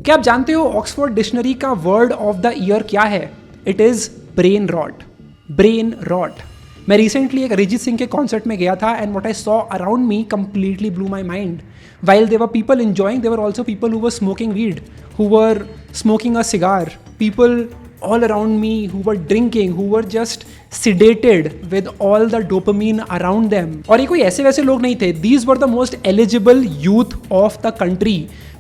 क्या आप जानते हो ऑक्सफोर्ड डिक्शनरी का वर्ड ऑफ द ईयर क्या है? It is brain rot. Brain rot. मैं रिसेंटली एक अरिजीत सिंह के कॉन्सर्ट में गया था and what I saw around me completely blew my mind. While there were people enjoying, there were also people who were smoking weed, who were smoking a cigar, people all around me who were drinking, who were just sedated with all the dopamine around them. और ये कोई ऐसे वैसे लोग नहीं थे. These were the most eligible youth of the country.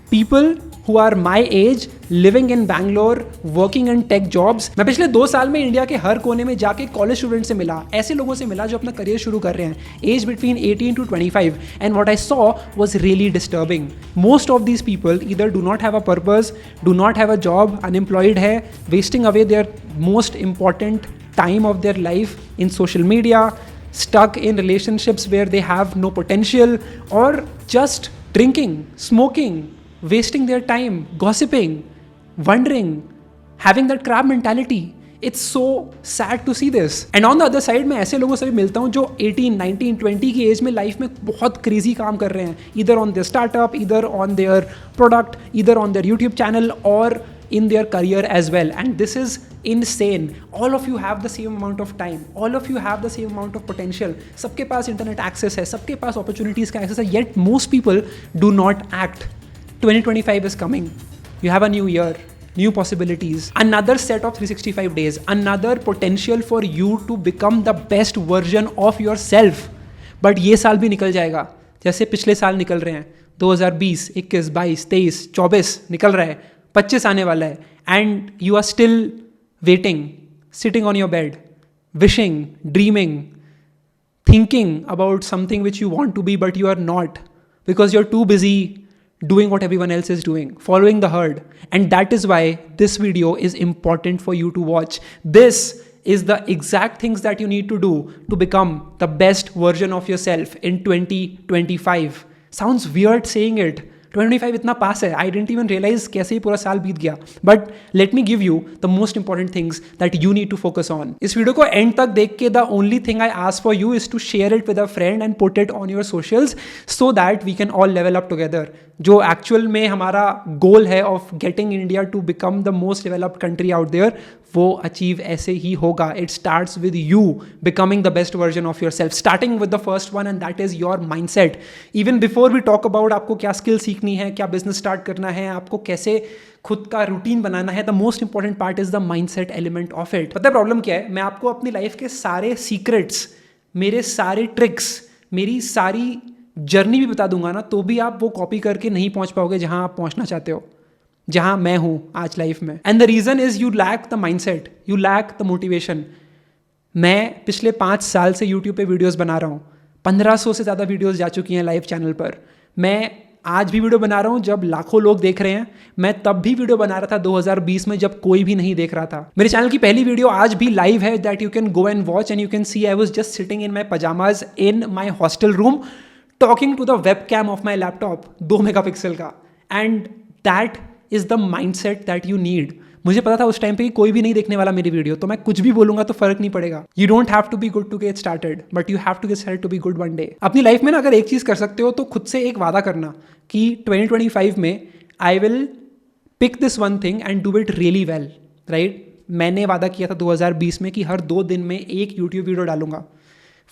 People who are my age, living in Bangalore, working in tech jobs. मैं पिछले 2 साल में इंडिया के हर कोने में जाके कॉलेज स्टूडेंट से मिला, ऐसे लोगों से मिला जो अपना करियर शुरू कर रहे हैं, age between 18 to 25, and what I saw was really disturbing. Most of these people either do not have a purpose, do not have a job, unemployed है, wasting away their most important time of their life in social media, stuck in relationships where they have no potential, or just drinking, smoking, wasting their time, gossiping, wondering, having that crab mentality. It's so sad to see this. And on the other side मैं ऐसे लोगों से भी मिलता हूँ जो 18, 19, 20 की as में लाइफ में बहुत क्रेजी काम कर रहे हैं, either on their startup, either on their product, either on their YouTube channel, or in their career as well. And this is insane. All of you have the same amount of time, all of you have the same amount of potential. सबके पास internet access है, सबके पास opportunities का access है, yet most people do not act. 2025 is coming. You have a new year, new possibilities, another set of 365 days, another potential for you to become the best version of yourself. But ये साल भी निकल जाएगा जैसे पिछले साल निकल रहे हैं. 2020, 21, 22, 23, 24 निकल रहा है, 25 आने वाला है, and you are still waiting, sitting on your bed, wishing, dreaming, thinking about something which you want to be but you are not, because you're too busy doing what everyone else is doing, following the herd. And that is why this video is important for you to watch. This is the exact things that you need to do to become the best version of yourself in 2025. Sounds weird saying it. 2025 इतना पास है, आई didn't even realise कैसे ही पूरा साल बीत गया. But let me give you the most important things that you need to focus on. इस video को end तक देख के the only thing I ask for you is to share it with a friend and put it on your socials so that we can all level up together. जो actual में हमारा goal है of getting India to become the most developed country out there, वो achieve ऐसे ही होगा. It starts with you becoming the best version of yourself, starting with the first one, and that is your mindset. Even before we talk about आपको क्या skill सीखनी है, क्या business start करना है, आपको कैसे खुद का रूटीन बनाना है, the most important part is the mindset element of it. पता है प्रॉब्लम क्या है? मैं आपको अपनी लाइफ के सारे सीक्रेट्स, मेरे सारे ट्रिक्स, मेरी सारी जर्नी भी बता दूंगा ना, तो भी आप वो कॉपी करके नहीं पहुंच पाओगे जहां आप पहुंचना चाहते हो, जहां मैं हूं आज लाइफ में. And the reason is you lack the mindset, you lack the motivation. मैं पिछले 5 साल से यूट्यूब पे वीडियोस बना रहा हूं, 1500 से ज़्यादा वीडियोस जा चुकी हैं लाइव चैनल पर. मैं आज भी वीडियो बना रहा हूं जब लाखों लोग देख रहे हैं. मैं तब भी वीडियो बना रहा था 2020 में जब कोई भी नहीं देख रहा था. मेरे चैनल की पहली वीडियो आज भी लाइव है that you can go and watch, and you can see I was just sitting in my pyjamas in my hostel room talking to the webcam of my laptop, 2 megapixel का. and that is the mindset that you need. मुझे पता था उस time पे कि कोई भी नहीं देखने वाला मेरी वीडियो, तो मैं कुछ भी बोलूंगा तो फर्क नहीं पड़ेगा. You don't have to be good to get started, but you have to get started to be good one day. अपनी लाइफ में ना अगर एक चीज कर सकते हो तो खुद से एक वादा करना कि 2025 में I will pick this one thing and do it really well, right? मैंने वादा किया था 2020 में कि हर 2 दिन में एक YouTube वीडियो डालूंगा.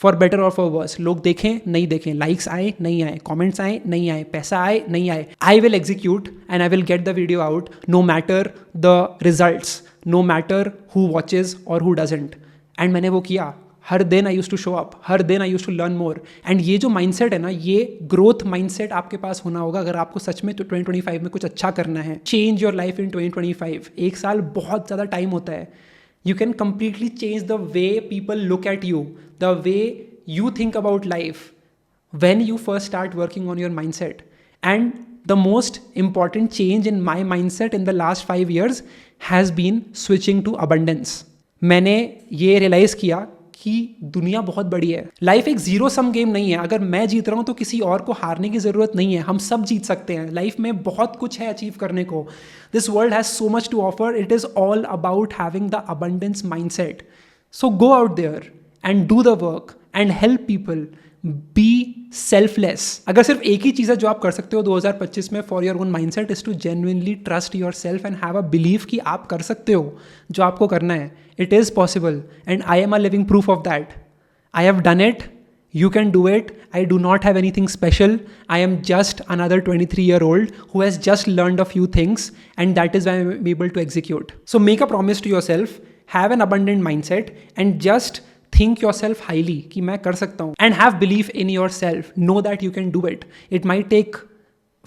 फॉर बेटर और फॉर वर्स, लोग देखें नहीं देखें, लाइक्स आए नहीं आए, कमेंट्स आए नहीं आए, पैसा आए नहीं आए, I will execute and I will get the video out no matter the results, no matter who watches और हु डजेंट. एंड मैंने वो किया. हर दिन I use to show up, हर दिन I use to learn more. And ये जो माइंडसेट है ना, ये ग्रोथ माइंडसेट आपके पास होना होगा अगर आपको सच में तो 2025 में कुछ अच्छा करना है. Change your life in 2025. एक साल बहुत ज़्यादा टाइम होता है. You can completely change the way people look at you, the way you think about life when you first start working on your mindset. And the most important change in my mindset in the last 5 years has been switching to abundance. मैंने ये realize किया कि दुनिया बहुत बड़ी है. Life एक zero sum game नहीं है. अगर मैं जीत रहा हूं तो किसी और को हारने की जरूरत नहीं है. हम सब जीत सकते हैं. लाइफ में बहुत कुछ है अचीव करने को. This world has so much to offer. It is all about having the abundance mindset. So go out there and do the work and help people. Be selfless. अगर सिर्फ एक ही चीज़ है जो आप कर सकते हो 2025 में for your own mindset is to genuinely trust yourself and have a believe कि आप कर सकते हो जो आपको करना है। It is possible and I am a living proof of that. I have done it. You can do it. I do not have anything special. I am just another 23-year-old who has just learned a few things, and that is why I am able to execute. So make a promise to yourself, have an abundant mindset, and just think yourself highly कि मैं कर सकता हूँ, and have belief in yourself. Know that you can do it. It might take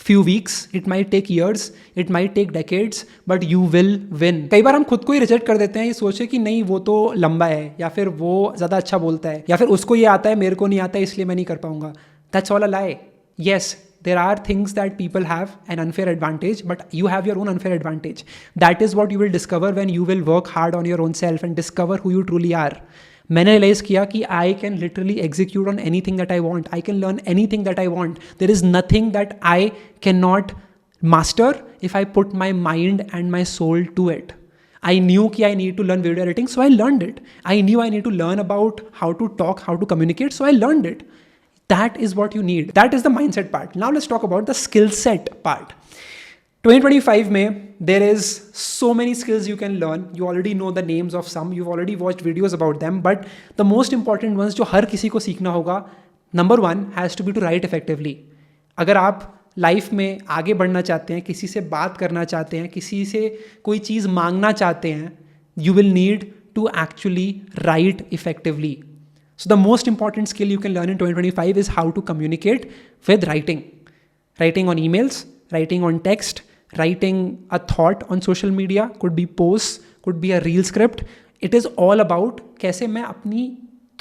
few weeks, it might take years, it might take decades, but you will win. कई बार हम खुद को ही reject कर देते हैं ये सोचे कि नहीं वो तो लंबा है, या फिर वो ज़्यादा अच्छा बोलता है, या फिर उसको ये आता है मेरे को नहीं आता है इसलिए मैं नहीं कर पाऊंगा. That's all a lie. Yes, there are things that people have an unfair advantage, but you have your own unfair advantage. That is what you will discover when you will work hard on your own self and discover who you truly are. मैंने realise किया कि I can literally execute on anything that I want. I can learn anything that I want. There is nothing that I can not master if I put my mind and my soul to it. I knew कि I need to learn video editing, so I learned it. I knew I need to learn about how to talk, how to communicate, so I learned it. That is what you need. That is the mindset part. Now let's talk about the skill set part. 2025 में there is so many skills you can learn. You already know the names of some. You've already watched videos about them. But the most important ones जो हर किसी को सीखना होगा, number one has to be to write effectively. अगर आप life में आगे बढ़ना चाहते हैं, किसी से बात करना चाहते हैं, किसी से कोई चीज़ मांगना चाहते हैं, you will need to actually write effectively. So the most important skill you can learn in 2025 is how to communicate with writing. Writing on emails, writing on text, writing a thought on social media, could be posts, could be a reel script. It is all about कैसे मैं अपनी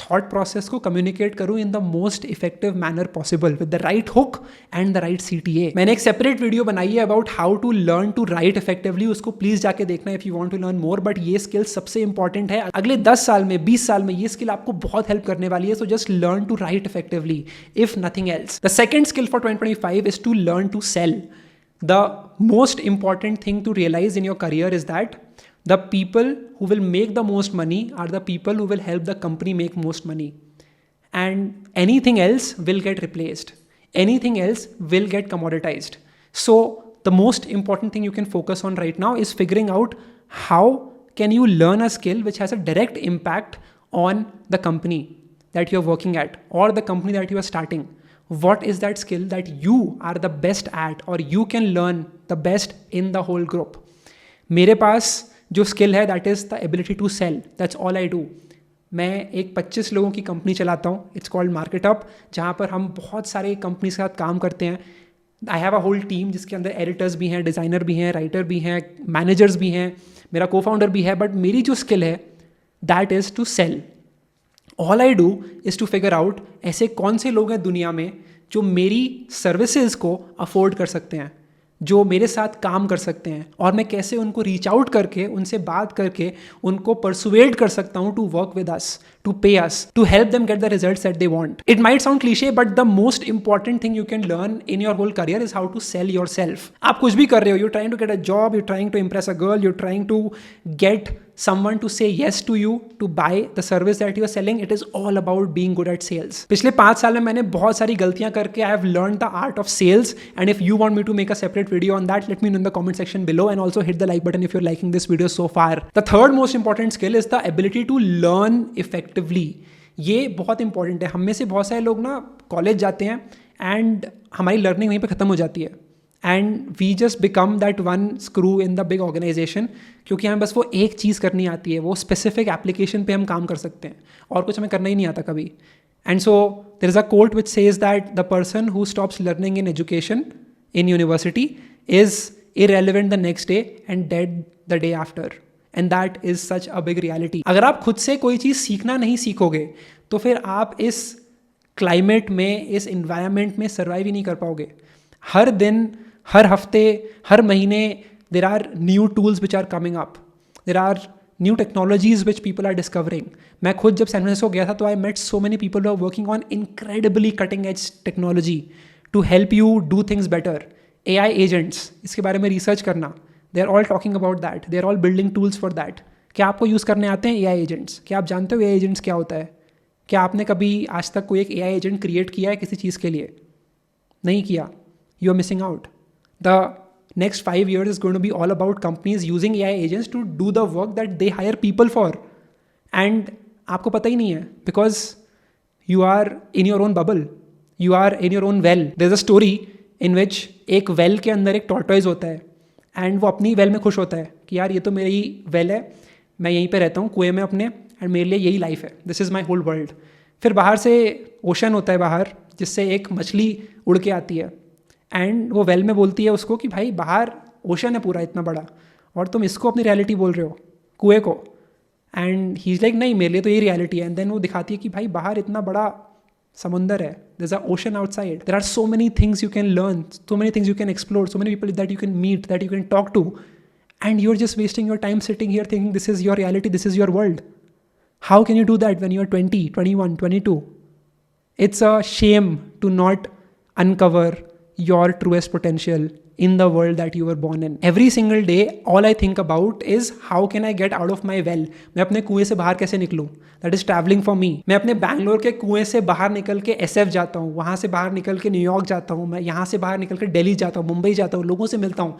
thought process को communicate करूँ in the most effective manner possible with the right hook and the right CTA. मैंने एक separate video बनाई है about how to learn to write effectively. उसको please जाके देखना if you want to learn more. But ये skill सबसे important है. अगले 10 साल में, 20 साल में ये skill आपको बहुत help करने वाली है. So just learn to write effectively if nothing else. The second skill for 2025 is to learn to sell. The most important thing to realize in your career is that the people who will make the most money are the people who will help the company make most money. And anything else will get replaced. Anything else will get commoditized. So the most important thing you can focus on right now is figuring out how can you learn a skill which has a direct impact on the company that you're working at or the company that you are starting. What is that skill that you are the best at or you can learn the best in the whole group? मेरे पास जो skill है that is the ability to sell. That's all I do. मैं एक 25 लोगों की company चलाता हूँ. It's called market up, जहाँ पर हम बहुत सारे कंपनी के साथ काम करते हैं. I have a whole team जिसके अंदर एडिटर्स भी हैं, डिज़ाइनर भी हैं, राइटर भी हैं, मैनेजर्स भी हैं, मेरा को फाउंडर भी है. बट मेरी जो स्किल है that is to sell. All I do is to figure out ऐसे कौन से लोग हैं दुनिया में जो मेरी सर्विसेज को अफोर्ड कर सकते हैं, जो मेरे साथ काम कर सकते हैं, और मैं कैसे उनको रीच आउट करके, उनसे बात करके उनको परसुएड कर सकता हूँ to work with us, to pay us, to help them get the results that they want. It might sound cliche but the most important thing you can learn in your whole career is how to sell yourself. आप कुछ भी कर रहे हो, you trying to get a job, you trying to impress a girl, you trying to get someone to say yes to you to buy the service that you are selling. It is all about being good at sales. पिछले 5 साल में मैंने बहुत सारी गलतियां करके I have learned the art of sales, and if you want me to make a separate video on that, let me know in the comment section below, and also hit the like button if you're liking this video so far. The third most important skill is the ability to learn effectively. ये बहुत important है. हम में से बहुत सारे लोग ना कॉलेज जाते हैं एंड हमारी लर्निंग वहीं पर ख़त्म हो जाती है. And we just become that one screw in the big organisation, क्योंकि हमें बस वो एक चीज़ करनी आती है, वो स्पेसिफिक एप्लीकेशन पे हम काम कर सकते हैं और कुछ हमें करना ही नहीं आता कभी. And so there is a quote which says that the person who stops learning in education in university is irrelevant the next day and dead the day after. And that is such a big reality. अगर आप खुद से कोई चीज़ सीखना नहीं सीखोगे तो फिर आप इस क्लाइमेट में, इस इन्वायरमेंट में सर्वाइव ही नहीं कर पाओगे. हर दिन, हर हफ्ते, हर महीने there are new tools which are coming up. There are new technologies which people are discovering. मैं खुद जब सैन फ्रांसिस्को गया था तो I met so many people who are working on incredibly cutting edge technology to help you do things better. AI agents, इसके बारे में research करना. They are all talking about that. They are all building tools for that. क्या आपको use करने आते हैं AI agents? क्या आप जानते हो AI agents क्या होता है? क्या आपने कभी आज तक कोई एक AI एजेंट क्रिएट किया है किसी चीज़ के लिए? नहीं किया. You are missing out. The next 5 years is going to be all about companies using AI agents to do the work that they hire people for. And आपको पता ही नहीं है because you are in your own bubble. You are in your own well. There's a story in which एक well के अंदर एक tortoise होता है and वो अपनी well में खुश होता है कि यार ये तो मेरी well है, मैं यहीं पे रहता हूँ कुएं में अपने and मेरे लिए यही life है. This is my whole world. फिर बाहर से ओशन होता है बाहर जिससे एक मछली उड़ के आती है एंड वो वेल में बोलती है उसको कि भाई बाहर ओशन है पूरा इतना बड़ा और तुम इसको अपनी रियलिटी बोल रहे हो कुएं को. एंड ही इज़ लाइक नहीं मेरे लिए तो ये रियलिटी है. एंड देन वो दिखाती है कि भाई बाहर इतना बड़ा समुंदर है, there is a ocean outside, there are so many things you can learn, so many things you can explore, so many people that you can meet, that you can talk to, and you are just wasting your time sitting here thinking this is your reality, this is your world. How can you do that when you are 20, 21, 22? It's a shame to not uncover your truest potential in the world that you were born in. Every single day, all I think about is how can I get out of my well? मैं अपने कुएं से बाहर कैसे निकलूं? That is traveling for me. मैं अपने बैंगलोर के कुएं से बाहर निकल के SF जाता हूँ, वहाँ से बाहर निकल के न्यूयॉर्क जाता हूँ, मैं यहाँ से बाहर निकल के दिल्ली जाता हूँ, मुंबई जाता हूँ, लोगों से मिलता हूँ.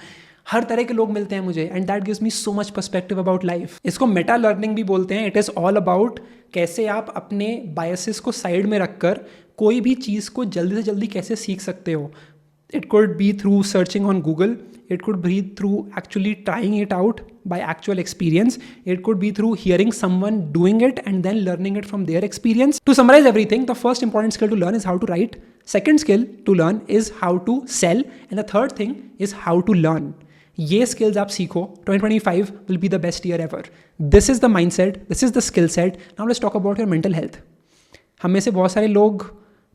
हर तरह के लोग मिलते हैं मुझे and that gives me so much perspective about life. इसको मेटा लर्निंग भी बोलते हैं. इट इज़ ऑल अबाउट कैसे आप अपने बायसेस को साइड में रखकर कोई भी चीज़ को जल्दी से जल्दी कैसे सीख सकते हो. It could be through searching on Google, it could be through actually trying it out by actual experience, it could be through hearing someone doing it and then learning it from their experience. To summarize everything, the first important skill to learn is how to write, second skill to learn is how to sell, and the third thing is how to learn. ये skills आप सीखो, 2025 will be the best year ever. This is the mindset, this is the skill set. Now let's talk about your mental health. हम में से बहुत सारे लोग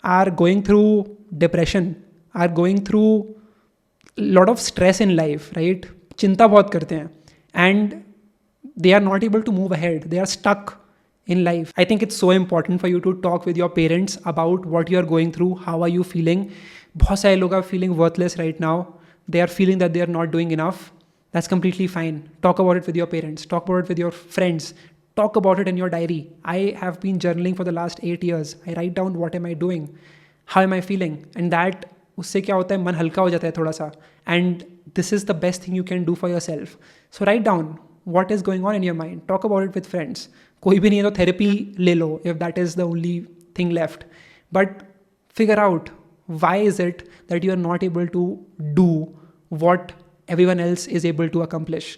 are going through depression, are going through lot of stress in life, right? चिंता बहुत करते हैं and they are not able to move ahead. They are stuck in life. I think it's so important for you to talk with your parents about what you are going through. How are you feeling? बहुत सारे लोग are feeling worthless right now. They are feeling that they are not doing enough. That's completely fine. Talk about it with your parents. Talk about it with your friends. Talk about it in your diary. I have been journaling for the last 8 years. I write down what am I doing? How am I feeling? And that उससे क्या होता है मन हल्का हो जाता है थोड़ा सा. And this is the best thing you can do for yourself. So write down what is going on in your mind. Talk about it with friends. कोई भी नहीं है तो therapy ले लो if that is the only thing left. But figure out why is it that you are not able to do what everyone else is able to accomplish.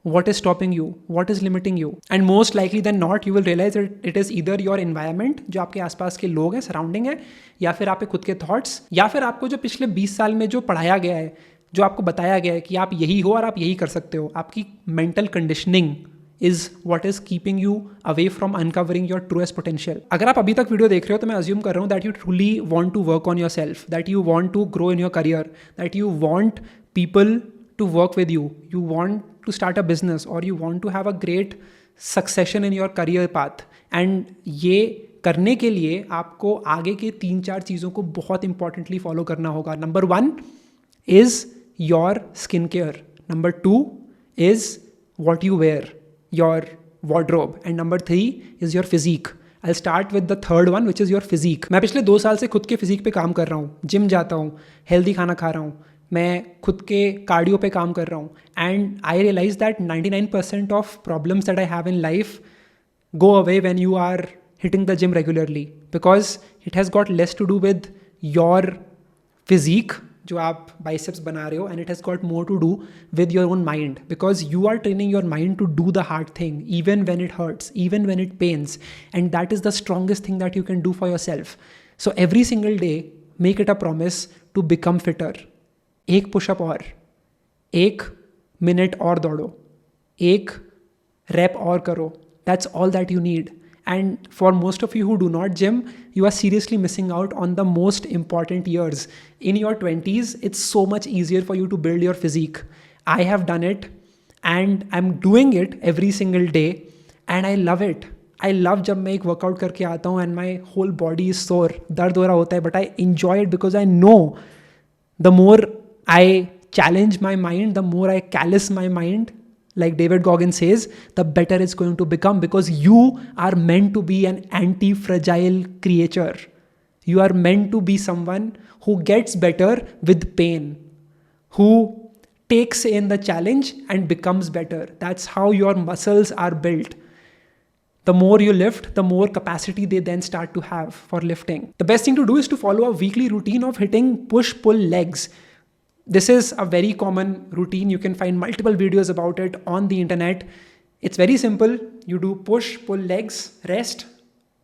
What is stopping you? What is limiting you? And most likely than not, you will realize that it is either your environment, जो आपके आसपास के लोग हैं, surrounding है, या फिर आपके खुद के थॉट्स, या फिर आपको जो पिछले 20 साल में जो पढ़ाया गया है, जो आपको बताया गया है कि आप यही हो और आप यही कर सकते हो. आपकी mental conditioning is what is keeping you away from uncovering your truest potential. अगर आप अभी तक वीडियो देख रहे हो तो मैं अज्यूम कर रहा हूँ that you truly want to work on yourself, that you want to grow in your career, that you want people to work with you, you want to start a business or you want to have a great succession in your career path. And ये करने के लिए आपको आगे के 3-4 चीज़ों को बहुत इंपॉर्टेंटली फॉलो करना होगा. Number 1 is your skincare. Number 2 is what you wear, your wardrobe. And number 3 is your physique. I'll start with the third one, which is your physique. मैं पिछले 2 साल से खुद के फिजिक पे काम कर रहा हूँ, जिम जाता हूँ, हेल्दी खाना खा रहा हूँ, मैं खुद के कार्डियो पे काम कर रहा हूँ. And I realise that 99% of problems that I have in life go away when you are hitting the gym regularly, because it has got less to do with your physique जो आप biceps बना रहे हो, and it has got more to do with your own mind, because you are training your mind to do the hard thing even when it hurts, even when it pens, and that is the strongest thing that you can do for yourself. So every single day make it a promise to become fitter. एक pushup और, 1 minute और दौड़ो, 1 rep और करो. That's all that you need. And for most of you who do not gym, you are seriously missing out on the most important years. In your 20s it's so much easier for you to build your physique. I have done it and I'm doing it every single day and I love it. I love जब मैं एक workout करके आता हूँ and my whole body is sore, दर्द हो रहा होता है, but I enjoy it because I know the more I challenge my mind, the more I callous my mind, like David Goggins says, the better it's going to become, because you are meant to be an anti-fragile creature. You are meant to be someone who gets better with pain, who takes in the challenge and becomes better. That's how your muscles are built. The more you lift, the more capacity they then start to have for lifting. The best thing to do is to follow a weekly routine of hitting push-pull legs. This is a very common routine. You can find multiple videos about it on the internet. It's very simple. You do push, pull legs, rest,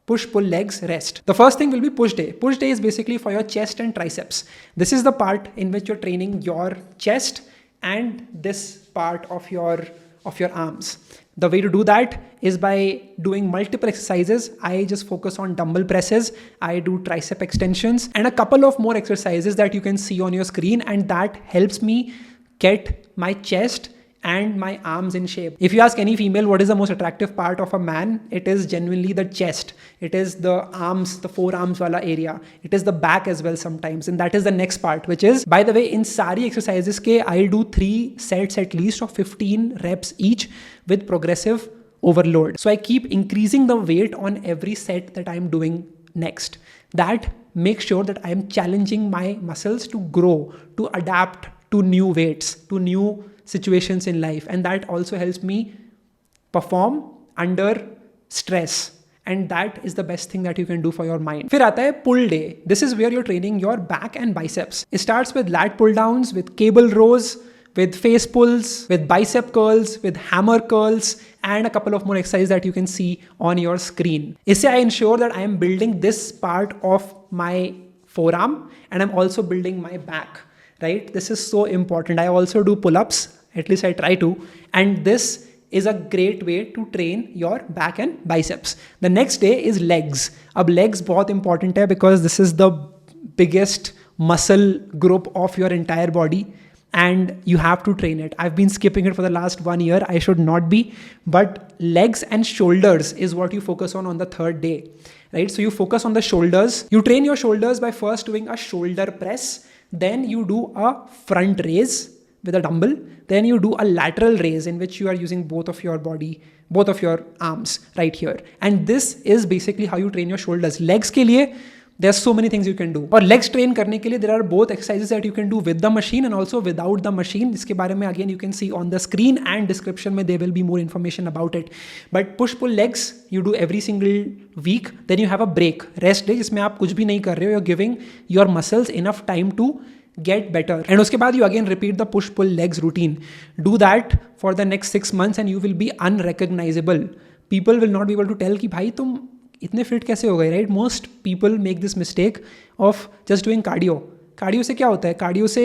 push, pull legs, rest. The first thing will be push day. Push day is basically for your chest and triceps. This is the part in which you're training your chest and this part of your arms. The way to do that is by doing multiple exercises. I just focus on dumbbell presses. I do tricep extensions and a couple of more exercises that you can see on your screen, and that helps me get my chest and my arms in shape. If you ask any female what is the most attractive part of a man, it is genuinely the chest. It is the arms, the forearms wala area. It is the back as well sometimes. And that is the next part, which is, by the way, in sari exercises ke, I'll do 3 sets at least of 15 reps each with progressive overload. So I keep increasing the weight on every set that I'm doing next. That makes sure that I'm challenging my muscles to grow, to adapt to new weights, to new situations in life, and that also helps me perform under stress, and that is the best thing that you can do for your mind. फिर आता है pull day. This is where you're training your back and biceps. It starts with lat pull downs, with cable rows, with face pulls, with bicep curls, with hammer curls, and a couple of more exercises that you can see on your screen. इससे I ensure that I am building this part of my forearm and I'm also building my back. Right? This is so important. I also do pull-ups, at least I try to, and this is a great way to train your back and biceps. The next day is legs. Ab legs बहुत important है because this is the biggest muscle group of your entire body and you have to train it. I've been skipping it for the last 1 year. I should not be, but legs and shoulders is what you focus on the third day, right? So you focus on the shoulders. You train your shoulders by first doing a shoulder press. Then you do a front raise with a dumbbell. Then you do a lateral raise in which you are using both of your body, both of your arms right here. And this is basically how you train your shoulders. Legs ke liye, there are so many things you can do. और legs train करने के लिए there are both exercises that you can do with the machine and also without the machine. इसके बारे में again you can see on the screen and description में there will be more information about it. But push pull legs you do every single week. Then you have a break, rest day जिसमें आप कुछ भी नहीं कर रहे हो. You're giving your muscles enough time to get better. And उसके बाद you again repeat the push pull legs routine. Do that for the next 6 months and you will be unrecognizable. People will not be able to tell कि भाई तुम इतने fit कैसे हो गए, right? Most people make this mistake of just doing cardio. Cardio से क्या होता है? कार्डियो से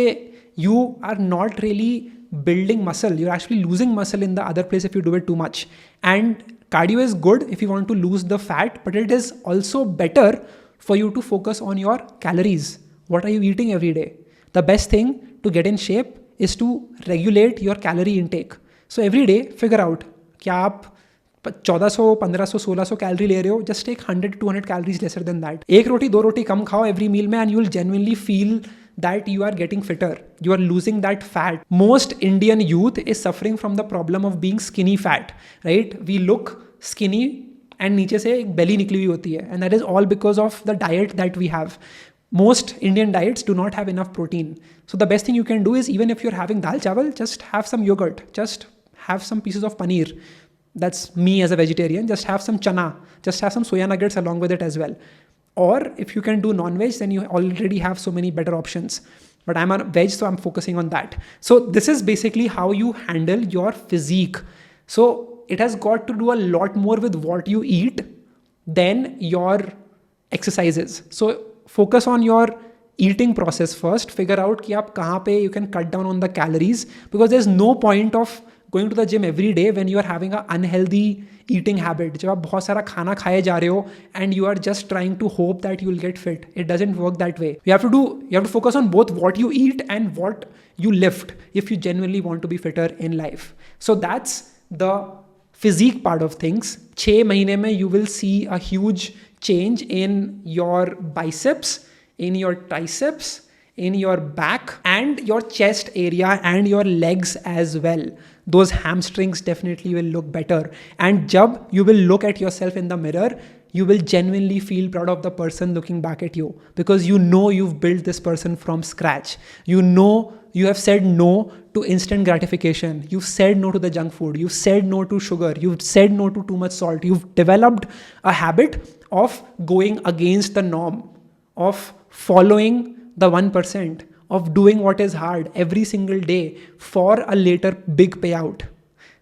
you are not really building muscle. You're actually losing muscle in the other place if you do it too much. And cardio is good if you want to lose the fat, but it is also better for you to focus on your calories. What are you eating every day? The best thing to get in shape is to regulate your calorie intake. So every day figure out क्या आप 1400, 1500, 1600 calorie ले रहे हो. Just take 100 to 200 calories lesser than that. एक रोटी 2 रोटी कम खाओ एवरी मील में and you will genuinely feel that you are getting fitter. You are losing that fat. Most Indian youth is suffering from the problem of being skinny fat, right? We look skinny and नीचे से एक belly निकली हुई होती है, and that is all because of the diet that we have. Most Indian diets do not have enough protein. So the best thing you can do is, even if you're having dal chawal, just have some yogurt, just have some pieces of paneer. That's me as a vegetarian. Just have some chana, just have some soya nuggets along with it as well. Or if you can do non-veg, then you already have so many better options. But I'm a veg, so I'm focusing on that. So this is basically how you handle your physique. So it has got to do a lot more with what you eat than your exercises. So focus on your eating process first. Figure out कि आप कहाँ पे you can cut down on the calories, because there's no point of going to the gym every day when you are having an unhealthy eating habit. जब आप बहुत सारा खाना खाए जा रहे हो and you are just trying to hope that you will get fit. It doesn't work that way. You have to focus on both what you eat and what you lift if you genuinely want to be fitter in life. So that's the physique part of things. 6 महीने में you will see a huge change in your biceps, in your triceps, in your back and your chest area and your legs as well. those hamstrings definitely will look better. And jab you will look at yourself in the mirror, you will genuinely feel proud of the person looking back at you, because you know you've built this person from scratch. You know you have said no to instant gratification. You've said no to the junk food. You've said no to sugar. You've said no to too much salt. You've developed a habit of going against the norm, of following the 1%, of doing what is hard every single day for a later big payout.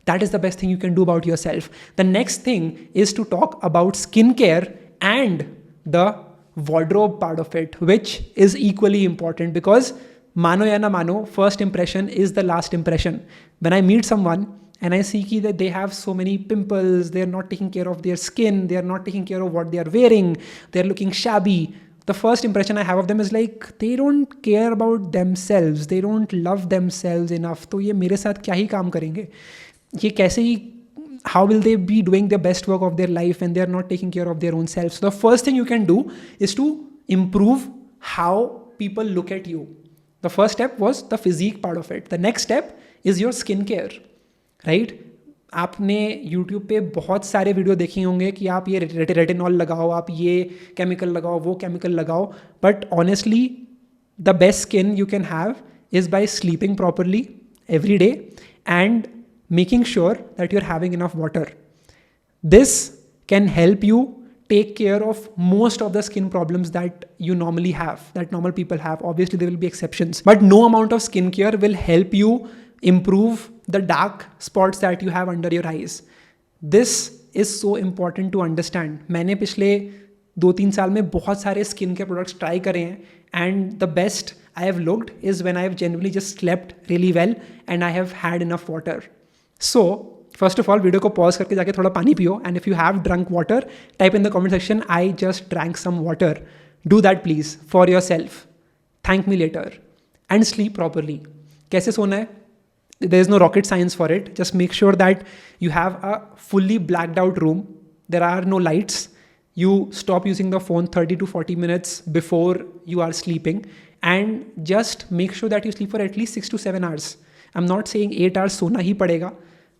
That is the best thing you can do about yourself. The next thing is to talk about skincare and the wardrobe part of it, which is equally important, because mano ya na mano, first impression is the last impression. When I meet someone and I see that they have so many pimples, they're not taking care of their skin, they're not taking care of what they're wearing, they're looking shabby, the first impression I have of them is like, they don't care about themselves, they don't love themselves enough. तो ये मेरे साथ क्या ही काम करेंगे? ये कैसे ही, how will they be doing the best work of their life when they're not taking care of their own selves? So the first thing you can do is to improve how people look at you. The first step was the physique part of it. The next step is your skincare, right? आपने YouTube पे बहुत सारे video देखे होंगे कि आप ये retinol लगाओ, आप ये केमिकल लगाओ, वो केमिकल लगाओ, but honestly the best skin you can have is by sleeping properly every day and making sure that you're having enough water. This can help you take care of most of the skin problems that you normally have, that normal people have. Obviously, there will be exceptions, but no amount of skincare will help you improve the dark spots that you have under your eyes. This is so important to understand. मैंने पिछले 2-3 साल में बहुत सारे skin के products try करे हैं, and the best I have looked is when I have genuinely just slept really well and I have had enough water. So, first of all, video को पॉज करके जाके थोड़ा पानी पियो, and if you have drunk water, type in the comment section, I just drank some water. Do that please for yourself. Thank me later. And sleep properly. कैसे सोना है? There is no rocket science for it. Just make sure that you have a fully blacked out room. There are no lights. You stop using the phone 30 to 40 minutes before you are sleeping, and just make sure that you sleep for at least 6 to 7 hours. I'm not saying 8 hours सोना ही पड़ेगा.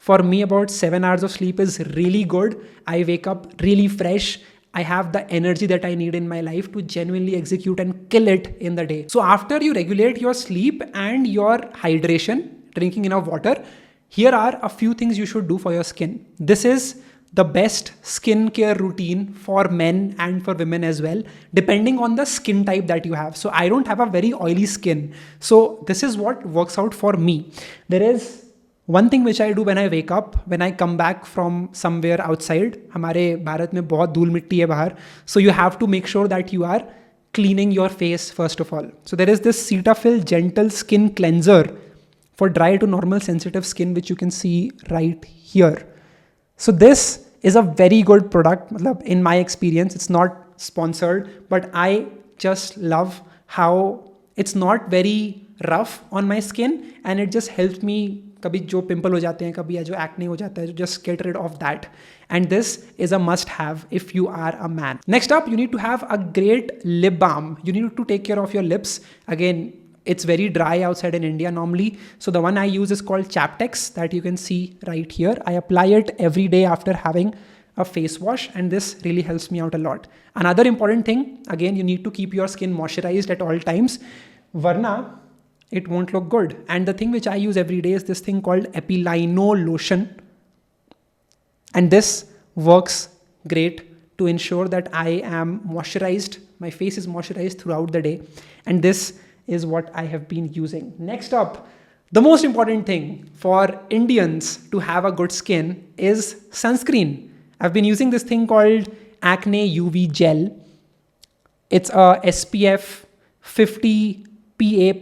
For me, about 7 hours of sleep is really good. I wake up really fresh. I have the energy that I need in my life to genuinely execute and kill it in the day. So after you regulate your sleep and your hydration, drinking enough water, here are a few things you should do for your skin. This is the best skincare routine for men and for women as well, depending on the skin type that you have. So I don't have a very oily skin. So this is what works out for me. There is one thing which I do when I wake up, when I come back from somewhere outside. हमारे भारत में बहुत धूल मिट्टी है बाहर. So you have to make sure that you are cleaning your face first of all. So there is this Cetaphil Gentle Skin Cleanser for dry to normal sensitive skin, which you can see right here. So this is a very good product. In my experience, it's not sponsored, but I just love how it's not very rough on my skin, and it just helps me. कभी जो pimple हो जाते हैं, कभी जो acne हो जाता है, just get rid of that. And this is a must have if you are a man. Next up, you need to have a great lip balm. You need to take care of your lips. Again, it's very dry outside in India normally. So the one I use is called Chaptex, that you can see right here. I apply it every day after having a face wash, and this really helps me out a lot. Another important thing, again, you need to keep your skin moisturized at all times. Varna, it won't look good. And the thing which I use every day is this thing called Epilino lotion. And this works great to ensure that I am moisturized. My face is moisturized throughout the day. And this is what I have been using. Next up, the most important thing for Indians to have a good skin is sunscreen. I've been using this thing called Acne UV Gel. It's a SPF 50 PA+++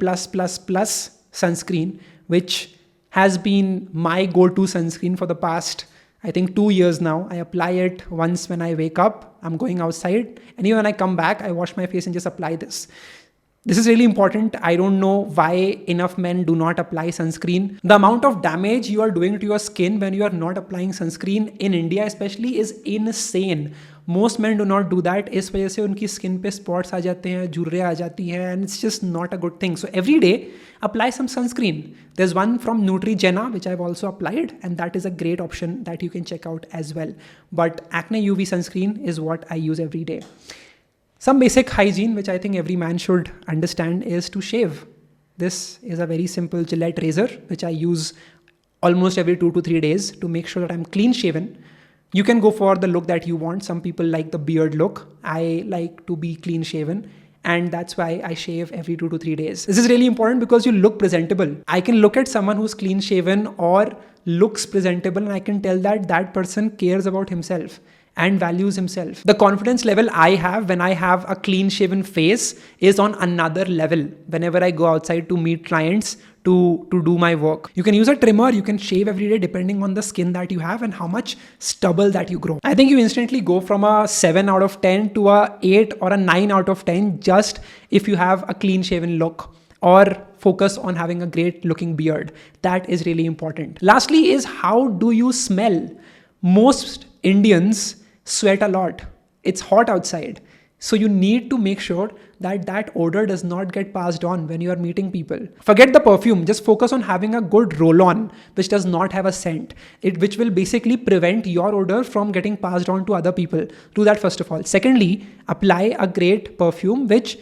sunscreen, which has been my go-to sunscreen for the past, I think, 2 years now. I apply it once when I wake up, I'm going outside, and even when I come back, I wash my face and just apply this. This is really important. I don't know why enough men do not apply sunscreen. The amount of damage you are doing to your skin when you are not applying sunscreen in India especially is insane. Most man do not do that. इस वजह से उनकी skin पे spots आ जाते हैं, झुर्रे आ जाती हैं, and it's just not a good thing. So every day apply some sunscreen. There's one from Neutrogena which I've also applied, and that is a great option that you can check out as well. But acne UV sunscreen is what I use every day. Some basic hygiene which I think every man should understand is to shave. This is a very simple Gillette razor which I use almost every 2 to 3 days to make sure that I'm clean shaven. You can go for the look that you want. Some people like the beard look. I like to be clean shaven. And that's why I shave every 2 to 3 days. This is really important because you look presentable. I can look at someone who's clean shaven or looks presentable, and I can tell that that person cares about himself and values himself. The confidence level I have when I have a clean shaven face is on another level whenever I go outside to meet clients to do my work. You can use a trimmer, you can shave every day depending on the skin that you have and how much stubble that you grow. I think you instantly go from a 7 out of 10 to a 8 or a 9 out of 10 just if you have a clean shaven look or focus on having a great looking beard. That is really important. Lastly is, how do you smell? Most Indians sweat a lot. It's hot outside. So you need to make sure that that odor does not get passed on when you are meeting people. Forget the perfume. Just focus on having a good roll-on which does not have a scent. Which will basically prevent your odor from getting passed on to other people. Do that first of all. Secondly, apply a great perfume which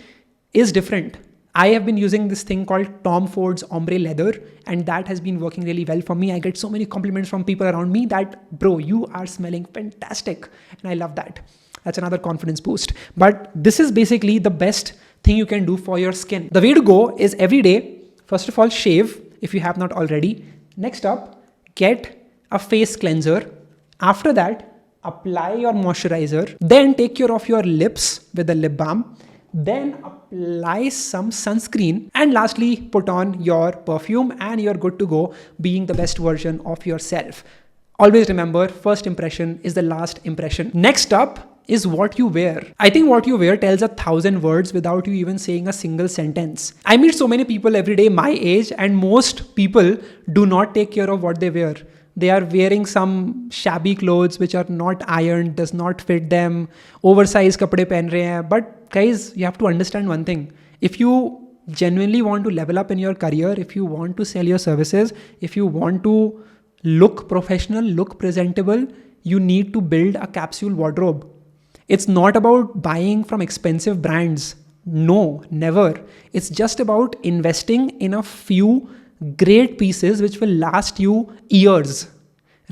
is different. I have been using this thing called Tom Ford's Ombre Leather, and that has been working really well for me. I get so many compliments from people around me that, bro, you are smelling fantastic. And I love that. That's another confidence boost. But this is basically the best thing you can do for your skin. The way to go is every day, first of all, shave if you have not already. Next up, get a face cleanser. After that, apply your moisturizer. Then take care of your lips with a lip balm. Then apply some sunscreen, and lastly put on your perfume, and you're good to go, being the best version of yourself. Always remember, first impression is the last impression. Next up is what you wear. I think what you wear tells 1,000 words without you even saying a single sentence. I meet so many people every day my age, and most people do not take care of what they wear. They are wearing some shabby clothes which are not ironed, does not fit them, oversized kapde pehen rahe hain. But guys, you have to understand one thing. If you genuinely want to level up in your career, if you want to sell your services, if you want to look professional, look presentable, you need to build a capsule wardrobe. It's not about buying from expensive brands. No, never. It's just about investing in a few great pieces which will last you years,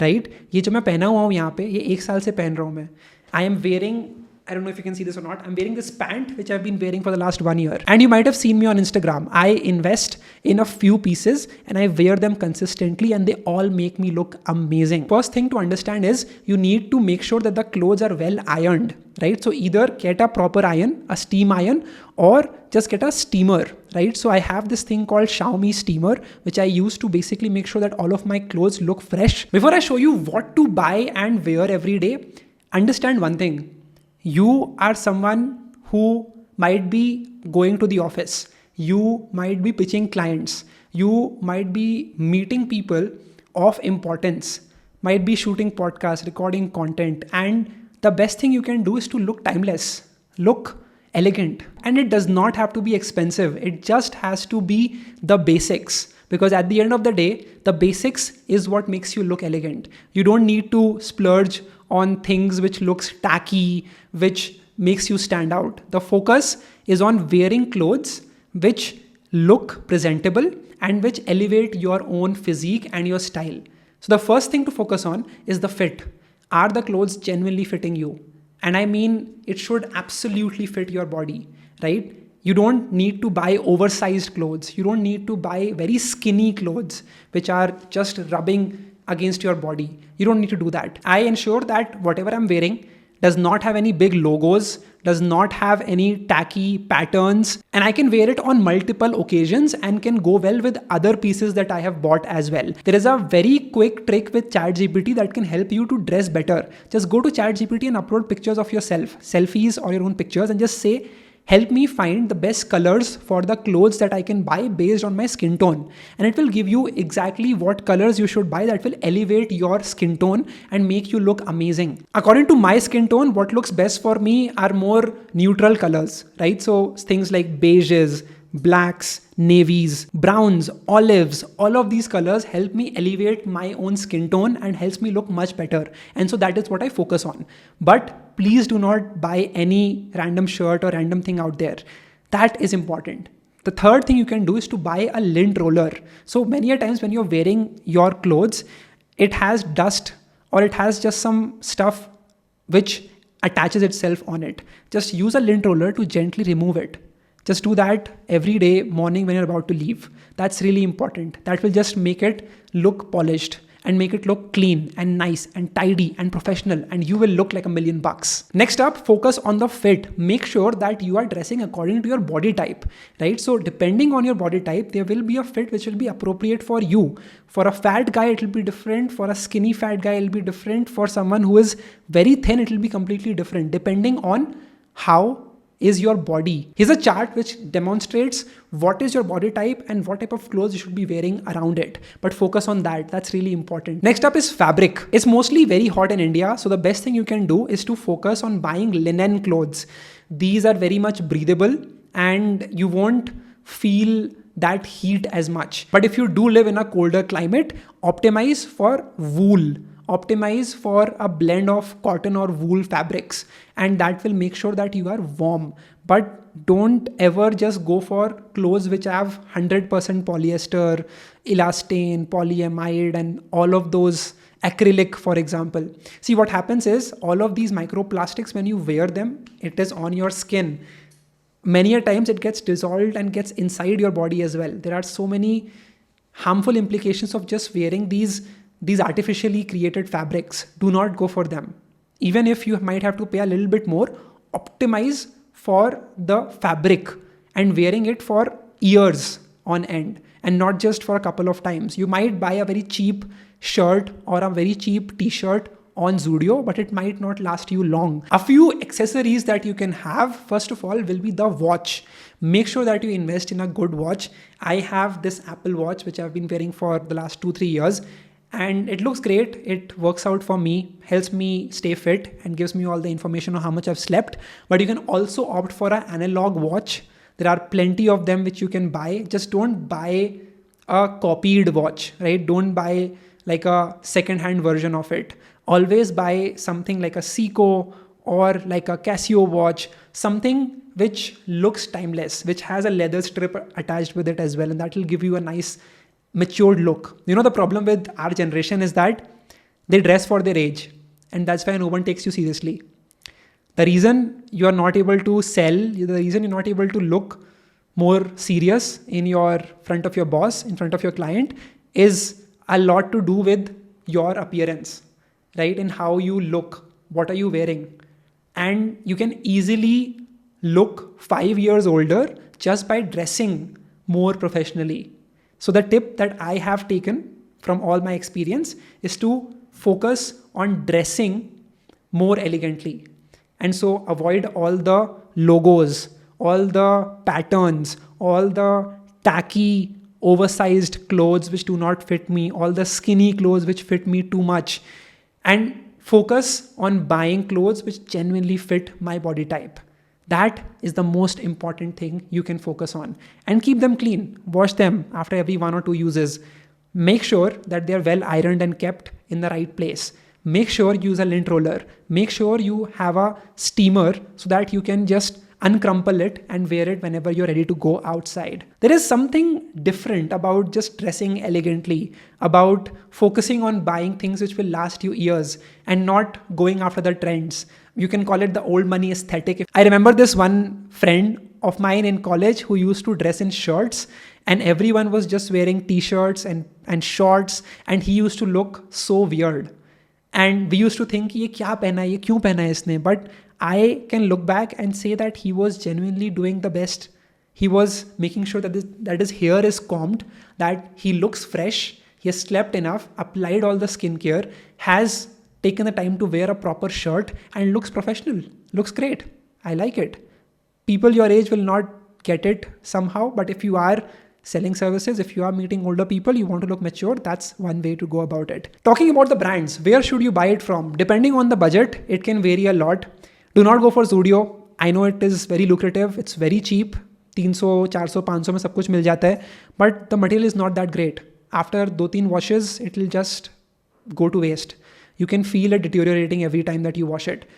right? ये जो मैं पहना हुआ हूँ यहाँ पे, ये 1 साल से पहन रहा हूँ मैं. I am wearing, I don't know if you can see this or not, I'm wearing this pant which I've been wearing for the last 1 year. And you might have seen me on Instagram. I invest in a few pieces and I wear them consistently, and they all make me look amazing. First thing to understand is you need to make sure that the clothes are well ironed, right? So either get a proper iron, a steam iron, or just get a steamer, right? So I have this thing called Xiaomi steamer, which I use to basically make sure that all of my clothes look fresh. Before I show you what to buy and wear every day, understand one thing. You are someone who might be going to the office. You might be pitching clients. You might be meeting people of importance, might be shooting podcasts, recording content. And the best thing you can do is to look timeless, look elegant. And it does not have to be expensive. It just has to be the basics. Because at the end of the day, the basics is what makes you look elegant. You don't need to splurge on things which looks tacky, which makes you stand out. The focus is on wearing clothes which look presentable and which elevate your own physique and your style. So the first thing to focus on is the fit. Are the clothes genuinely fitting you? And I mean, it should absolutely fit your body, right? You don't need to buy oversized clothes. You don't need to buy very skinny clothes which are just rubbing against your body. You don't need to do that. I ensure that whatever I'm wearing does not have any big logos, does not have any tacky patterns, and I can wear it on multiple occasions and can go well with other pieces that I have bought as well. There is a very quick trick with ChatGPT that can help you to dress better. Just go to ChatGPT and upload pictures of yourself, selfies or your own pictures, and just say, help me find the best colors for the clothes that I can buy based on my skin tone. And it will give you exactly what colors you should buy that will elevate your skin tone and make you look amazing. According to my skin tone, what looks best for me are more neutral colors, right? So things like beiges, blacks, navies, browns, olives, all of these colors help me elevate my own skin tone and helps me look much better. And so that is what I focus on. But please do not buy any random shirt or random thing out there. That is important. The third thing you can do is to buy a lint roller. So many a times when you're wearing your clothes, it has dust or it has just some stuff which attaches itself on it. Just use a lint roller to gently remove it. Just do that every day morning when you're about to leave. That's really important. That will just make it look polished and make it look clean and nice and tidy and professional, and you will look like $1,000,000. Next up, focus on the fit. Make sure that you are dressing according to your body type, right? So depending on your body type, there will be a fit which will be appropriate for you. For a fat guy, it will be different. For a skinny fat guy, it will be different. For someone who is very thin, it will be completely different depending on how is your body. Here's a chart which demonstrates what is your body type and what type of clothes you should be wearing around it. But focus on that. That's really important. Next up is fabric. It's mostly very hot in India. So the best thing you can do is to focus on buying linen clothes. These are very much breathable and you won't feel that heat as much. But if you do live in a colder climate, optimize for wool. Optimize for a blend of cotton or wool fabrics, and that will make sure that you are warm. But don't ever just go for clothes which have 100% polyester, elastane, polyamide, and all of those, acrylic, for example. See, what happens is all of these microplastics, when you wear them, it is on your skin. Many a times it gets dissolved and gets inside your body as well. There are so many harmful implications of just wearing these artificially created fabrics. Do not go for them. Even if you might have to pay a little bit more, optimize for the fabric and wearing it for years on end and not just for a couple of times. You might buy a very cheap shirt or a very cheap t-shirt on Zudio, but it might not last you long. A few accessories that you can have, first of all, will be the watch. Make sure that you invest in a good watch. I have this Apple Watch, which I've been wearing for the last 2-3 years. And it looks great. It works out for me, helps me stay fit and gives me all the information on how much I've slept. But you can also opt for an analog watch. There are plenty of them which you can buy. Just don't buy a copied watch, right? Don't buy like a second-hand version of it. Always buy something like a Seiko or like a Casio watch, something which looks timeless, which has a leather strip attached with it as well. And that will give you a nice matured look. You know, the problem with our generation is that they dress for their age, and that's why no one takes you seriously. The reason you are not able to sell, the reason you're not able to look more serious in your front of your boss, in front of your client, is a lot to do with your appearance, right? And how you look, what are you wearing? And you can easily look 5 years older just by dressing more professionally. So the tip that I have taken from all my experience is to focus on dressing more elegantly. And so avoid all the logos, all the patterns, all the tacky, oversized clothes which do not fit me, all the skinny clothes which fit me too much. And focus on buying clothes which genuinely fit my body type. That is the most important thing you can focus on. And keep them clean. Wash them after every 1 or 2 uses. Make sure that they're well ironed and kept in the right place. Make sure you use a lint roller. Make sure you have a steamer so that you can just uncrumple it and wear it whenever you're ready to go outside. There is something different about just dressing elegantly, about focusing on buying things which will last you years and not going after the trends. You can call it the old money aesthetic. I remember this one friend of mine in college who used to dress in shirts, and everyone was just wearing t-shirts and shorts, and he used to look so weird. And we used to think, ye kya pehna hai, ye kyun pehna hai isne? But I can look back and say that he was genuinely doing the best. He was making sure that his hair is combed, that he looks fresh, he has slept enough, applied all the skincare, has taken the time to wear a proper shirt and looks professional, looks great. I like it. People your age will not get it somehow, but if you are selling services, if you are meeting older people, you want to look mature, that's one way to go about it. Talking about the brands, where should you buy it from? Depending on the budget, it can vary a lot. Do not go for Zudio. I know it is very lucrative, it's very cheap. 300, 400, 500 में सब कुछ मिल जाता है, but the material is not that great. After 2-3 washes, it will just go to waste. You can feel it deteriorating every time that you wash it.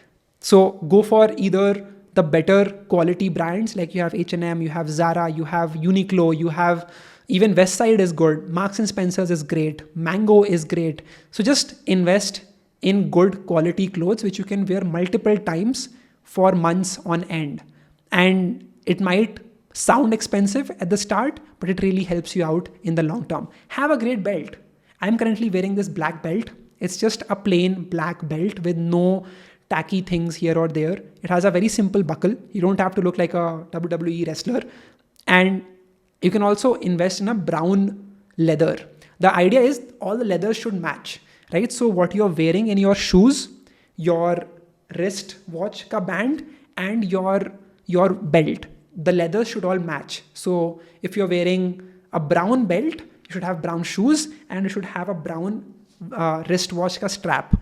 So go for either the better quality brands, like you have H&M, you have Zara, you have Uniqlo, you have even Westside is good, Marks and Spencer's is great, Mango is great. So just invest in good quality clothes which you can wear multiple times for months on end. And it might sound expensive at the start, but it really helps you out in the long term. Have a great belt. I'm currently wearing this black belt. It's just a plain black belt with no tacky things here or there. It has a very simple buckle. You don't have to look like a WWE wrestler. And you can also invest in a brown leather. The idea is all the leathers should match, right? So what you're wearing in your shoes, your wrist watch ka band, and your belt, the leathers should all match. So if you're wearing a brown belt, you should have brown shoes, and you should have a brown wristwatch ka strap,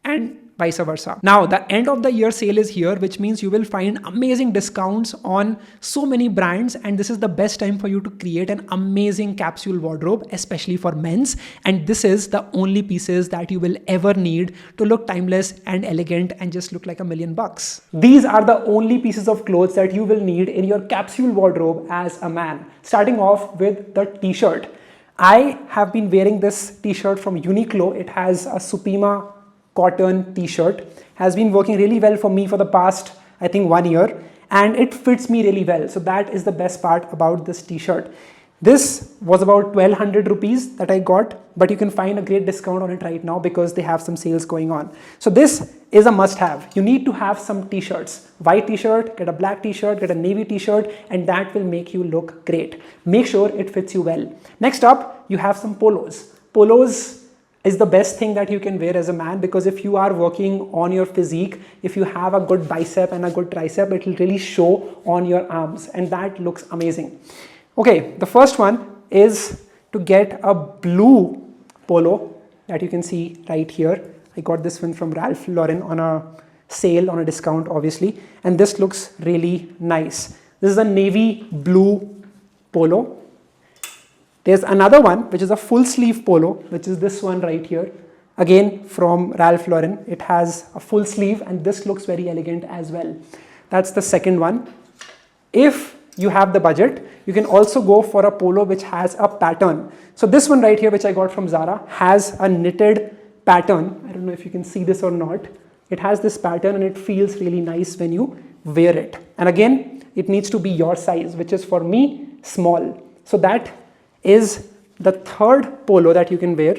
and vice versa. Now, the end of the year sale is here, which means you will find amazing discounts on so many brands, and this is the best time for you to create an amazing capsule wardrobe, especially for men's. And this is the only pieces that you will ever need to look timeless and elegant and just look like $1 million. These are the only pieces of clothes that you will need in your capsule wardrobe as a man. Starting off with the t-shirt. I have been wearing this t-shirt from Uniqlo. It has a Supima cotton t-shirt, has been working really well for me for the past, I think, 1 year, and it fits me really well. So that is the best part about this t-shirt. This was about 1200 rupees that I got, but you can find a great discount on it right now because they have some sales going on. So this is a must-have. You need to have some t-shirts. White t-shirt, get a black t-shirt, get a navy t-shirt, and that will make you look great. Make sure it fits you well. Next up, you have some polos. Polos is the best thing that you can wear as a man, because if you are working on your physique, if you have a good bicep and a good tricep, it will really show on your arms, and that looks amazing. Okay, the first one is to get a blue polo that you can see right here. I got this one from Ralph Lauren on a sale, on a discount obviously, and this looks really nice. This is a navy blue polo. There's another one which is a full sleeve polo, which is this one right here, again from Ralph Lauren. It has a full sleeve and this looks very elegant as well. That's the second one. If you have the budget, you can also go for a polo which has a pattern. So this one right here, which I got from Zara, has a knitted pattern. I don't know if you can see this or not. It has this pattern and it feels really nice when you wear it. And again, it needs to be your size, which is for me small. So that is the third polo that you can wear.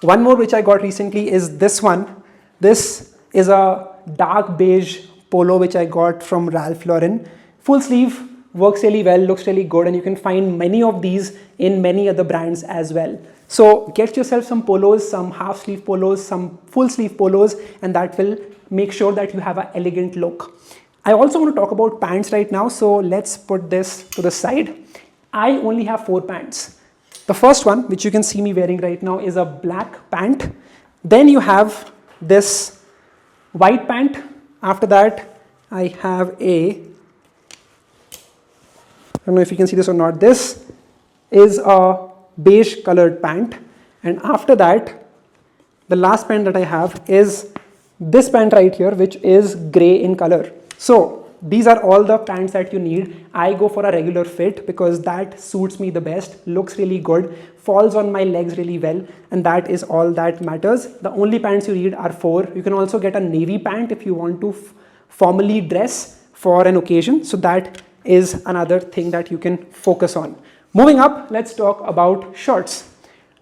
One more which I got recently is this one. This is a dark beige polo which I got from Ralph Lauren. Full sleeve, works really well, looks really good, and you can find many of these in many other brands as well. So get yourself some polos, some half sleeve polos, some full sleeve polos, and that will make sure that you have an elegant look. I also want to talk about pants right now, so let's put this to the side. I only have 4 pants. The first one, which you can see me wearing right now, is a black pant. Then you have this white pant. After that, I have I don't know if you can see this or not. This is a beige colored pant. And after that, the last pant that I have is this pant right here, which is gray in color. So these are all the pants that you need. I go for a regular fit because that suits me the best, looks really good, falls on my legs really well, and that is all that matters. The only pants you need are 4. You can also get a navy pant if you want to formally dress for an occasion. So that is another thing that you can focus on. Moving up, let's talk about shirts.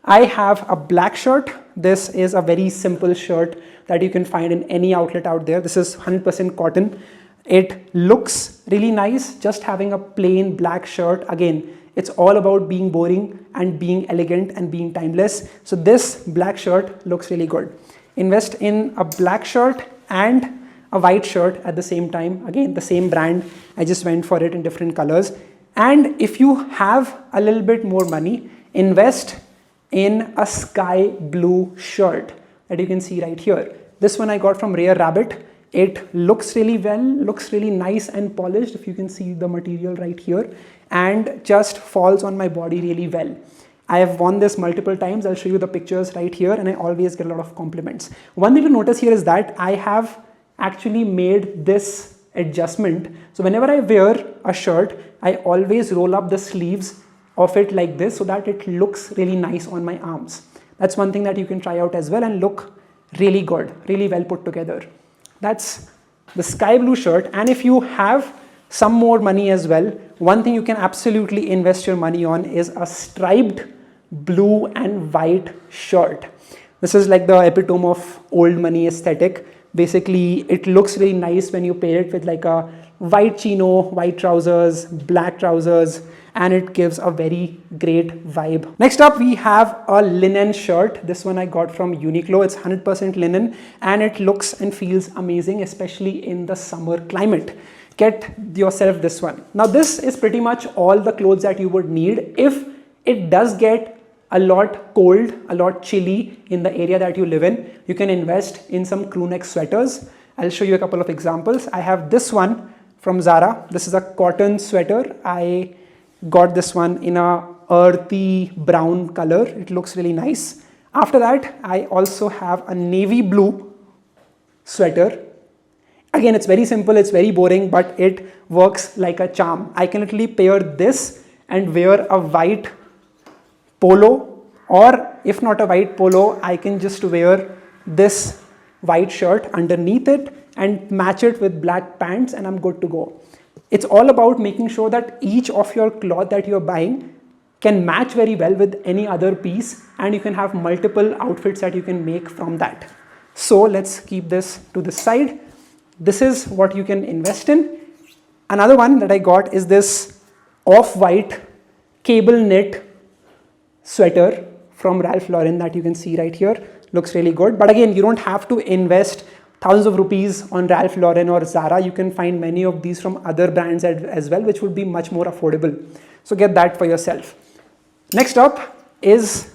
I have a black shirt. This is a very simple shirt that you can find in any outlet out there. This is 100% cotton. It looks really nice, just having a plain black shirt. Again, it's all about being boring and being elegant and being timeless. So this black shirt looks really good. Invest in a black shirt and a white shirt at the same time. Again, the same brand, I just went for it in different colors. And if you have a little bit more money, invest in a sky blue shirt that you can see right here. This one I got from Rare Rabbit. It looks really well, looks really nice and polished, if you can see the material right here, and just falls on my body really well. I have worn this multiple times. I'll show you the pictures right here, and I always get a lot of compliments. One thing to notice here is that I have actually made this adjustment. So whenever I wear a shirt, I always roll up the sleeves of it like this so that it looks really nice on my arms. That's one thing that you can try out as well and look really good, really well put together. That's the sky blue shirt. And if you have some more money as well, one thing you can absolutely invest your money on is a striped blue and white shirt. This is like the epitome of old money aesthetic. Basically, it looks really nice when you pair it with like a white chino, white trousers, black trousers, and it gives a very great vibe. Next up, we have a linen shirt. This one I got from Uniqlo. It's 100% linen and it looks and feels amazing, especially in the summer climate. Get yourself this one. Now, this is pretty much all the clothes that you would need. If it does get a lot cold, a lot chilly in the area that you live in, you can invest in some crew neck sweaters. I'll show you a couple of examples. I have this one from Zara. This is a cotton sweater. I got this one in a earthy brown color. It looks really nice. After that, I also have a navy blue sweater. Again, it's very simple, it's very boring, but it works like a charm. I can literally pair this and wear a white polo, or if not a white polo, I can just wear this white shirt underneath it and match it with black pants and I'm good to go. It's all about making sure that each of your cloth that you're buying can match very well with any other piece, and you can have multiple outfits that you can make from that. So let's keep this to the side. This is what you can invest in. Another one that I got is this off-white cable knit sweater from Ralph Lauren that you can see right here. Looks really good. But again, you don't have to invest thousands of rupees on Ralph Lauren or Zara. You can find many of these from other brands as well, which would be much more affordable. So get that for yourself. Next up is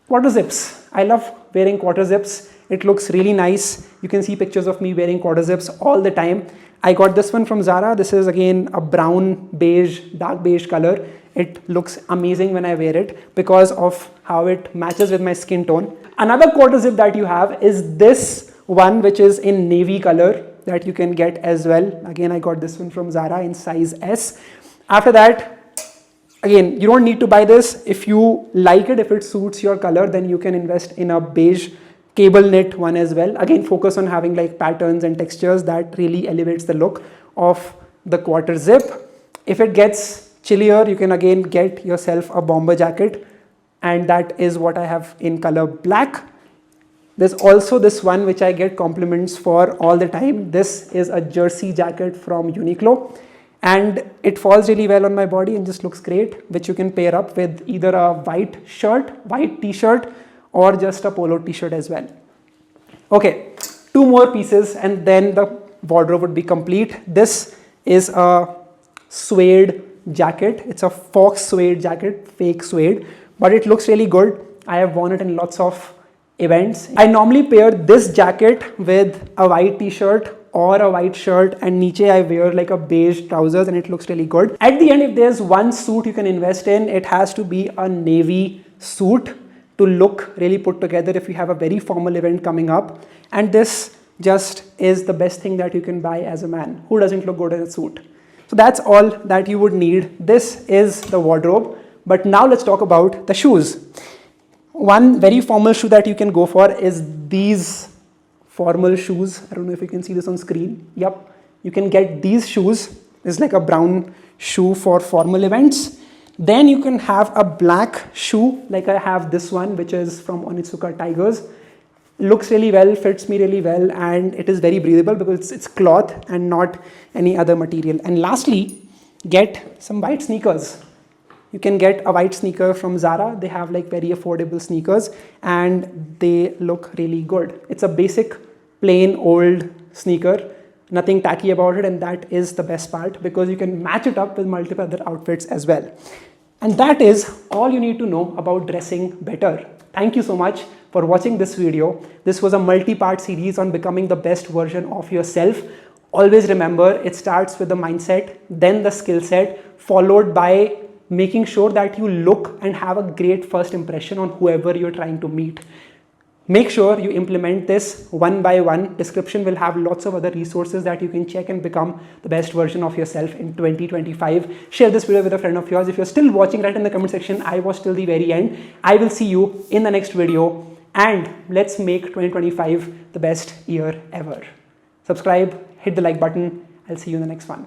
quarter zips. I love wearing quarter zips. It looks really nice. You can see pictures of me wearing quarter zips all the time. I got this one from Zara. This is again a brown beige, dark beige color. It looks amazing when I wear it because of how it matches with my skin tone. Another quarter zip that you have is this one, which is in navy color that you can get as well. Again, I got this one from Zara in size S. After that, again, you don't need to buy this. If you like it, if it suits your color, then you can invest in a beige cable knit one as well. Again, focus on having like patterns and textures that really elevates the look of the quarter zip. If it gets chillier, you can again get yourself a bomber jacket, and that is what I have in color black. There's also this one which I get compliments for all the time. This is a jersey jacket from Uniqlo, and it falls really well on my body and just looks great, which you can pair up with either a white shirt, white t-shirt, or just a polo t-shirt as well. Okay, two more pieces and then the wardrobe would be complete. This is a suede jacket. It's a fox suede jacket, fake suede, but it looks really good. I have worn it in lots of events. I normally pair this jacket with a white t-shirt or a white shirt, and niche I wear like a beige trousers, and it looks really good. At the end, if there's one suit you can invest in, it has to be a navy suit to look really put together if you have a very formal event coming up. And this just is the best thing that you can buy as a man. Who doesn't look good in a suit? So that's all that you would need. This is the wardrobe. But now let's talk about the shoes. One very formal shoe that you can go for is these formal shoes. I don't know if you can see this on screen. Yep, you can get these shoes. It's like a brown shoe for formal events. Then you can have a black shoe, like I have this one, which is from Onitsuka Tigers. Looks really well, fits me really well, and it is very breathable because it's cloth and not any other material. And lastly, get some white sneakers. You can get a white sneaker from Zara. They have like very affordable sneakers and they look really good. It's a basic, plain old sneaker, nothing tacky about it, and that is the best part because you can match it up with multiple other outfits as well. And that is all you need to know about dressing better. Thank you so much for watching this video. This was a multi-part series on becoming the best version of yourself. Always remember, it starts with the mindset, then the skill set, followed by making sure that you look and have a great first impression on whoever you're trying to meet. Make sure you implement this one by one. Description will have lots of other resources that you can check and become the best version of yourself in 2025. Share this video with a friend of yours. If you're still watching, right in the comment section, I watched till the very end. I will see you in the next video, and let's make 2025 the best year ever. Subscribe, hit the like button. I'll see you in the next one.